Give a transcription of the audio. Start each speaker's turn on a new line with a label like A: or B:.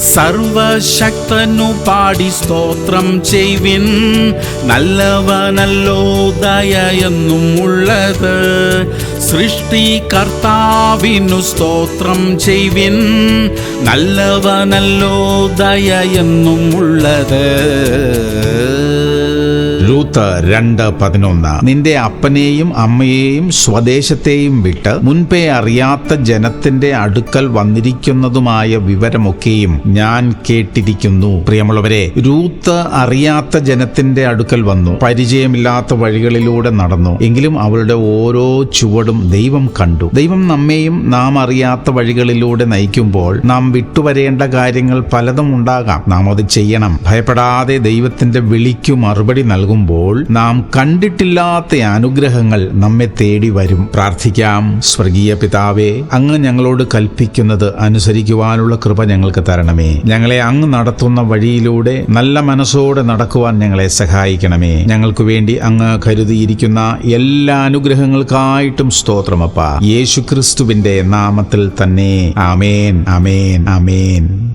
A: സർവശക്തനു പാടി സ്തോത്രം ചെയ്വിൻ, നല്ലവനല്ലോ ദയയെന്നും ഉള്ളത്. സൃഷ്ടികർത്താവിനു സ്തോത്രം ചെയ്വിൻ, നല്ലവനല്ലോ ദയയെന്നും ഉള്ളത്.
B: രൂത്ത് 2:11. നിന്റെ അപ്പനെയും അമ്മയെയും സ്വദേശത്തെയും വിട്ട് മുൻപേ അറിയാത്ത ജനത്തിന്റെ അടുക്കൽ വന്നിരിക്കുന്നതുമായ വിവരമൊക്കെയും ഞാൻ കേട്ടിരിക്കുന്നു. പ്രിയമുള്ളവരെ, രൂത്ത് അറിയാത്ത ജനത്തിന്റെ അടുക്കൽ വന്നു, പരിചയമില്ലാത്ത വഴികളിലൂടെ നടന്നു. എങ്കിലും അവളുടെ ഓരോ ചുവടും ദൈവം കണ്ടു. ദൈവം നമ്മെയും നാം അറിയാത്ത വഴികളിലൂടെ നയിക്കുമ്പോൾ നാം വിട്ടുവരേണ്ട കാര്യങ്ങൾ പലതും ഉണ്ടാകാം. നാം അത് ചെയ്യണം. ഭയപ്പെടാതെ ദൈവത്തിന്റെ വിളിക്കു മറുപടി നൽകുമ്പോൾ നാം കണ്ടിട്ടില്ലാത്ത അനുഗ്രഹങ്ങൾ നമ്മെ തേടി വരും. പ്രാർത്ഥിക്കാം. സ്വർഗീയ പിതാവേ, അങ്ങ് ഞങ്ങളോട് കൽപ്പിക്കുന്നത് അനുസരിക്കുവാനുള്ള കൃപ ഞങ്ങൾക്ക് തരണമേ. ഞങ്ങളെ അങ്ങ് നടത്തുന്ന വഴിയിലൂടെ നല്ല മനസ്സോടെ നടക്കുവാൻ ഞങ്ങളെ സഹായിക്കണമേ. ഞങ്ങൾക്ക് വേണ്ടി അങ്ങ് കരുതിയിരിക്കുന്ന എല്ലാ അനുഗ്രഹങ്ങൾക്കായിട്ടും സ്തോത്രമപ്പ. യേശുക്രിസ്തുവിന്റെ നാമത്തിൽ തന്നെ. ആമേൻ, ആമേൻ, ആമേൻ.